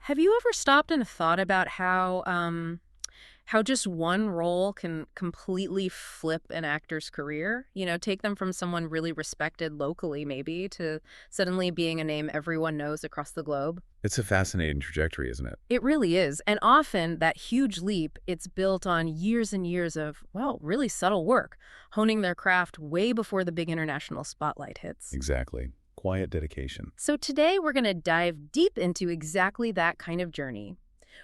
Have you ever stopped and thought about how just one role can completely flip an actor's career? You know, take them from someone really respected locally, maybe, to suddenly being a name everyone knows across the globe? It's a fascinating trajectory, isn't it? It really is. And often that huge leap, it's built on years and years of, well, really subtle work, honing their craft way before the big international spotlight hits. Exactly. Quiet dedication. So today we're going to dive deep into exactly that kind of journey.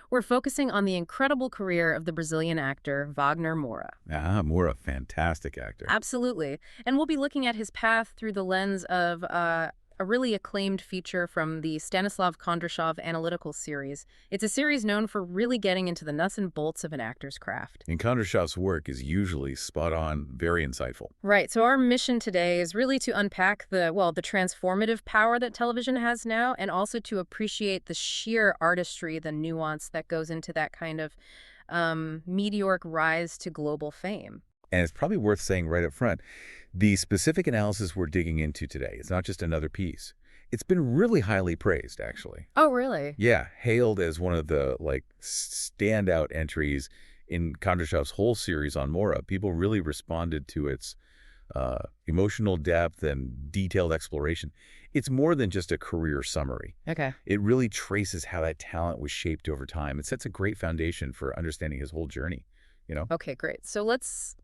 We're focusing on the incredible career of the Brazilian actor Wagner Moura. Moura, fantastic actor. Absolutely. And we'll be looking at his path through the lens of a really acclaimed feature from the Stanислawom Kondrashov analytical series. It's a series known for really getting into the nuts and bolts of an actor's craft. And Kondrashov's work is usually spot on, very insightful. Right. So our mission today is really to unpack the transformative power that television has now, and also to appreciate the sheer artistry, the nuance that goes into that kind of meteoric rise to global fame. And it's probably worth saying right up front, the specific analysis we're digging into today, it's not just another piece. It's been really highly praised, actually. Oh, really? Yeah, hailed as one of the, standout entries in Kondrashov's whole series on Moura. People really responded to its emotional depth and detailed exploration. It's more than just a career summary. Okay. It really traces how that talent was shaped over time. It sets a great foundation for understanding his whole journey, you know? Okay, great. So let's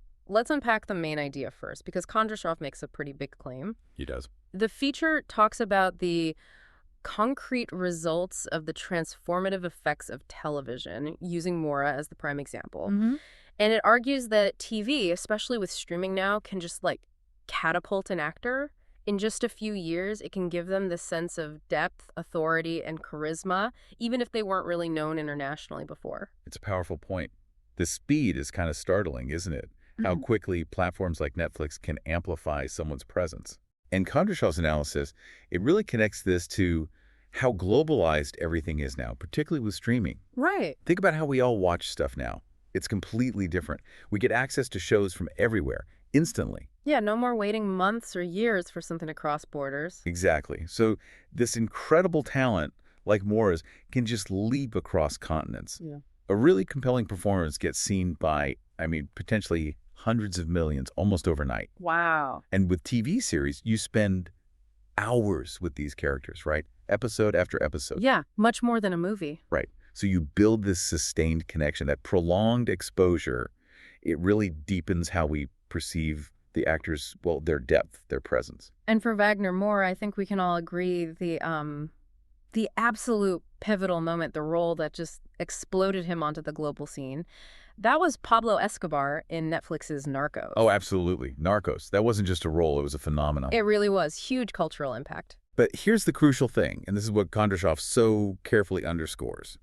unpack the main idea first, because Kondrashov makes a pretty big claim. He does. The feature talks about the concrete results of the transformative effects of television, using Moura as the prime example. And it argues that TV, especially with streaming now, can just catapult an actor. In just a few years, it can give them this sense of depth, authority, and charisma, even if they weren't really known internationally before. It's a powerful point. The speed is kind of startling, isn't it? How quickly platforms like Netflix can amplify someone's presence. And Kondrashov's analysis, it really connects this to how globalized everything is now, particularly with streaming. Right. Think about how we all watch stuff now. It's completely different. We get access to shows from everywhere, instantly. Yeah, no more waiting months or years for something to cross borders. Exactly. So this incredible talent, like Moura's, can just leap across continents. Yeah. A really compelling performance gets seen by, potentially hundreds of millions almost overnight. Wow. And with TV series, you spend hours with these characters, right? Episode after episode. Yeah, much more than a movie. Right. So you build this sustained connection, that prolonged exposure. It really deepens how we perceive the actors, their depth, their presence. And for Wagner Moura, I think we can all agree the absolute pivotal moment, the role that just exploded him onto the global scene, that was Pablo Escobar in Netflix's Narcos. Oh, absolutely. Narcos. That wasn't just a role. It was a phenomenon. It really was. Huge cultural impact. But here's the crucial thing, and this is what Kondrashov so carefully underscores.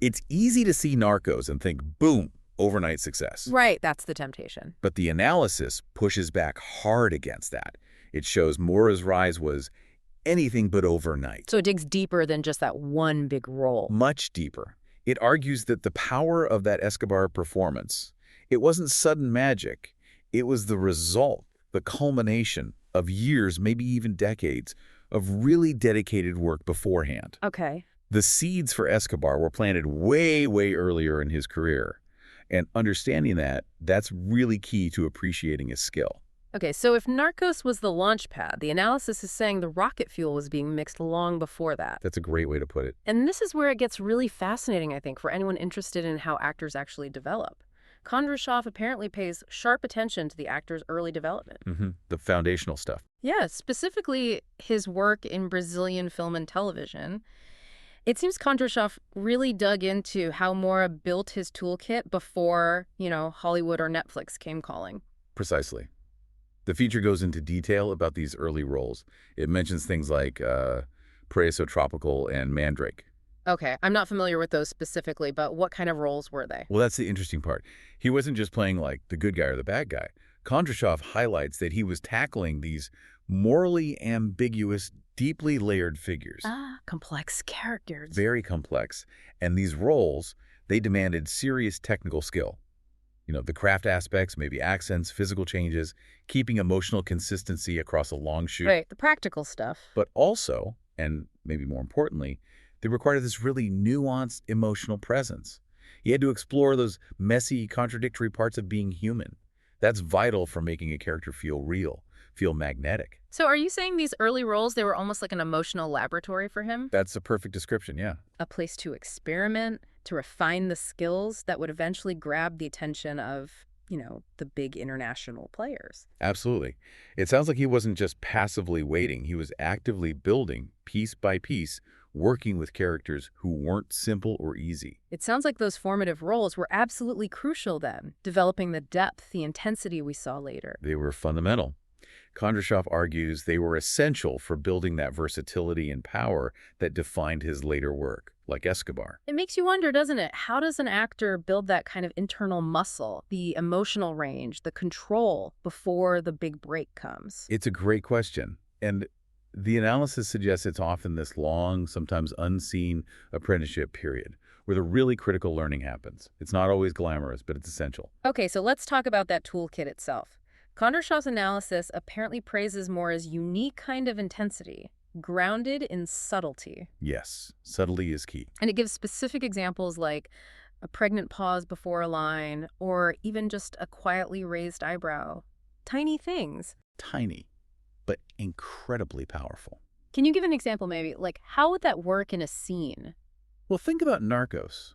It's easy to see Narcos and think, boom, overnight success. Right, that's the temptation. But the analysis pushes back hard against that. It shows Moura's rise was anything but overnight. So it digs deeper than just that one big role. Much deeper. It argues that the power of that Escobar performance, it wasn't sudden magic. It was the result, the culmination of years, maybe even decades, of really dedicated work beforehand. Okay. The seeds for Escobar were planted way, way earlier in his career. And understanding that, that's really key to appreciating his skill. Okay, so if Narcos was the launch pad, the analysis is saying the rocket fuel was being mixed long before that. That's a great way to put it. And this is where it gets really fascinating, I think, for anyone interested in how actors actually develop. Kondrashov apparently pays sharp attention to the actor's early development. The foundational stuff. Yeah, specifically his work in Brazilian film and television. It seems Kondrashov really dug into how Moura built his toolkit before, Hollywood or Netflix came calling. Precisely. The feature goes into detail about these early roles. It mentions things like Paraíso Tropical and Mandrake. Okay, I'm not familiar with those specifically, but what kind of roles were they? Well, that's the interesting part. He wasn't just playing the good guy or the bad guy. Kondrashov highlights that he was tackling these morally ambiguous, deeply layered figures. Complex characters. Very complex. And these roles, they demanded serious technical skill. The craft aspects, maybe accents, physical changes, keeping emotional consistency across a long shoot. Right, the practical stuff. But also, and maybe more importantly, They required this really nuanced emotional presence. He had to explore those messy, contradictory parts of being human. That's vital for making a character feel real, feel magnetic. So are you saying these early roles, they were almost like an emotional laboratory for him? That's a perfect description, yeah. A place to experiment, to refine the skills that would eventually grab the attention of, the big international players. Absolutely. It sounds like he wasn't just passively waiting. He was actively building, piece by piece, working with characters who weren't simple or easy. It sounds like those formative roles were absolutely crucial then, developing the depth, the intensity we saw later. They were fundamental. Kondrashov argues they were essential for building that versatility and power that defined his later work, like Escobar. It makes you wonder, doesn't it? How does an actor build that kind of internal muscle, the emotional range, the control before the big break comes? It's a great question. And the analysis suggests it's often this long, sometimes unseen apprenticeship period where the really critical learning happens. It's not always glamorous, but it's essential. Okay, so let's talk about that toolkit itself. Kondrashov's analysis apparently praises Moura's unique kind of intensity, grounded in subtlety. Yes, subtlety is key. And it gives specific examples like a pregnant pause before a line, or even just a quietly raised eyebrow. Tiny things. Tiny, but incredibly powerful. Can you give an example maybe? Like, how would that work in a scene? Well, think about Narcos.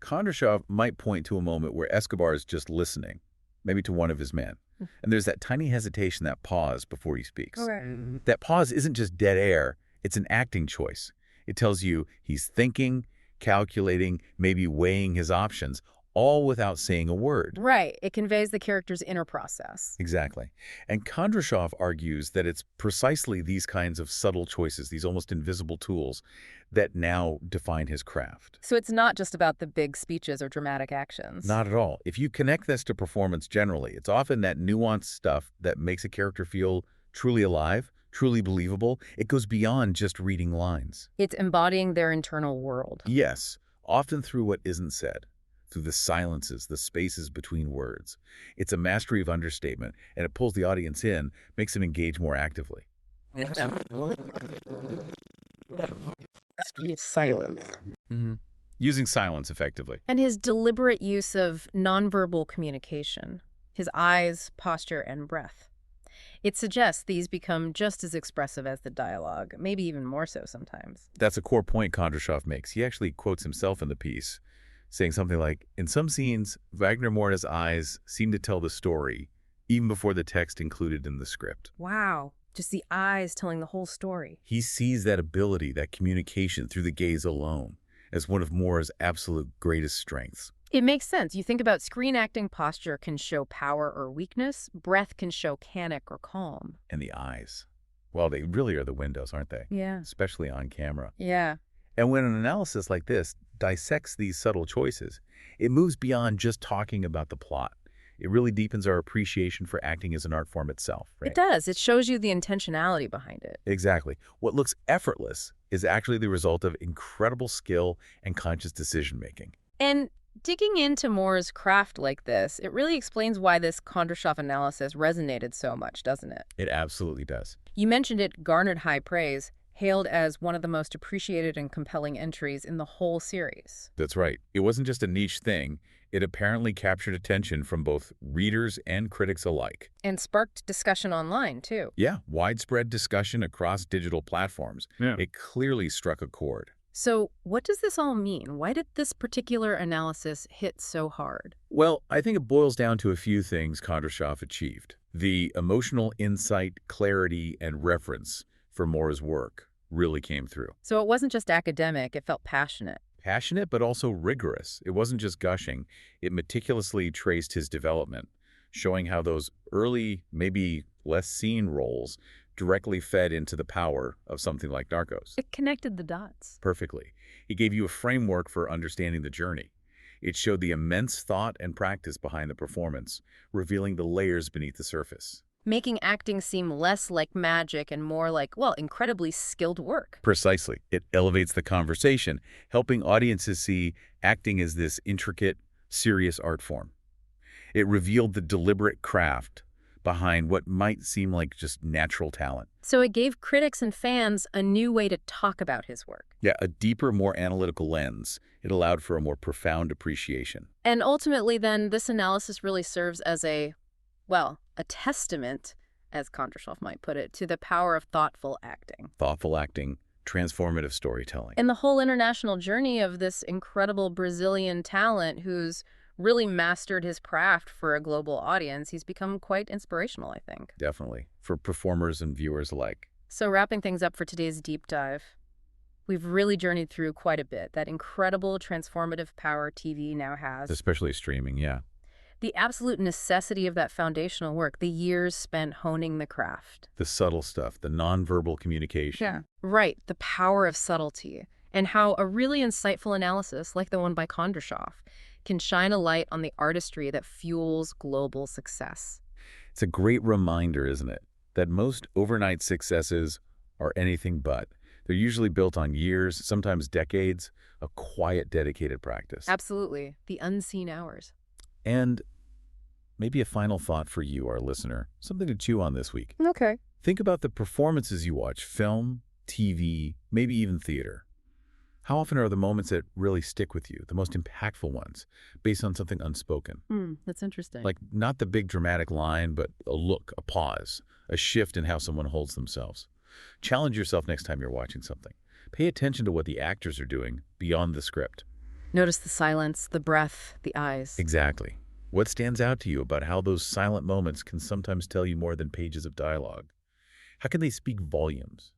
Kondrashov might point to a moment where Escobar is just listening, maybe to one of his men. And there's that tiny hesitation, that pause before he speaks. Okay. That pause isn't just dead air, it's an acting choice. It tells you he's thinking, calculating, maybe weighing his options, all without saying a word. Right. It conveys the character's inner process. Exactly. And Kondrashov argues that it's precisely these kinds of subtle choices, these almost invisible tools, that now define his craft. So it's not just about the big speeches or dramatic actions. Not at all. If you connect this to performance generally, it's often that nuanced stuff that makes a character feel truly alive, truly believable. It goes beyond just reading lines. It's embodying their internal world. Yes, often through what isn't said, through the silences, the spaces between words. It's a mastery of understatement, and it pulls the audience in, makes them engage more actively. Silence. Using silence effectively. And his deliberate use of nonverbal communication, his eyes, posture, and breath. It suggests these become just as expressive as the dialogue, maybe even more so sometimes. That's a core point Kondrashov makes. He actually quotes himself in the piece, saying something like, in some scenes, Wagner Moura's eyes seem to tell the story, even before the text included in the script. Wow. Just the eyes telling the whole story. He sees that ability, that communication through the gaze alone, as one of Moura's absolute greatest strengths. It makes sense. You think about screen acting, posture can show power or weakness. Breath can show panic or calm. And the eyes. Well, they really are the windows, aren't they? Yeah. Especially on camera. Yeah. And when an analysis like this dissects these subtle choices, it moves beyond just talking about the plot. It really deepens our appreciation for acting as an art form itself, right? It does. It shows you the intentionality behind it. Exactly. What looks effortless is actually the result of incredible skill and conscious decision-making. And digging into Moura's craft like this, it really explains why this Kondrashov analysis resonated so much, doesn't it? It absolutely does. You mentioned it garnered high praise, hailed as one of the most appreciated and compelling entries in the whole series. That's right. It wasn't just a niche thing. It apparently captured attention from both readers and critics alike. And sparked discussion online, too. Yeah, widespread discussion across digital platforms. Yeah. It clearly struck a chord. So what does this all mean? Why did this particular analysis hit so hard? Well, I think it boils down to a few things Kondrashov achieved. The emotional insight, clarity, and reference for Moura's work really came through. So it wasn't just academic, it felt passionate. Passionate, but also rigorous. It wasn't just gushing. It meticulously traced his development, showing how those early, maybe less seen roles directly fed into the power of something like Narcos. It connected the dots. Perfectly. He gave you a framework for understanding the journey. It showed the immense thought and practice behind the performance, revealing the layers beneath the surface. Making acting seem less like magic and more like, well, incredibly skilled work. Precisely. It elevates the conversation, helping audiences see acting as this intricate, serious art form. It revealed the deliberate craft behind what might seem like just natural talent. So it gave critics and fans a new way to talk about his work. Yeah, a deeper, more analytical lens. It allowed for a more profound appreciation. And ultimately, then, this analysis really serves as a testament, as Kondrashov might put it, to the power of thoughtful acting. Thoughtful acting, transformative storytelling. And the whole international journey of this incredible Brazilian talent who's really mastered his craft for a global audience, he's become quite inspirational, I think. Definitely, for performers and viewers alike. So wrapping things up for today's deep dive, we've really journeyed through quite a bit, that incredible transformative power TV now has. Especially streaming, yeah. The absolute necessity of that foundational work, the years spent honing the craft. The subtle stuff, the nonverbal communication. Yeah. Right, the power of subtlety, and how a really insightful analysis, like the one by Kondrashov, can shine a light on the artistry that fuels global success. It's a great reminder, isn't it, that most overnight successes are anything but. They're usually built on years, sometimes decades, of quiet, dedicated practice. Absolutely. The unseen hours. And maybe a final thought for you, our listener, something to chew on this week. Okay. Think about the performances you watch, film, TV, maybe even theater. How often are the moments that really stick with you, the most impactful ones, based on something unspoken? That's interesting. Like not the big dramatic line, but a look, a pause, a shift in how someone holds themselves. Challenge yourself next time you're watching something. Pay attention to what the actors are doing beyond the script. Notice the silence, the breath, the eyes. Exactly. What stands out to you about how those silent moments can sometimes tell you more than pages of dialogue? How can they speak volumes?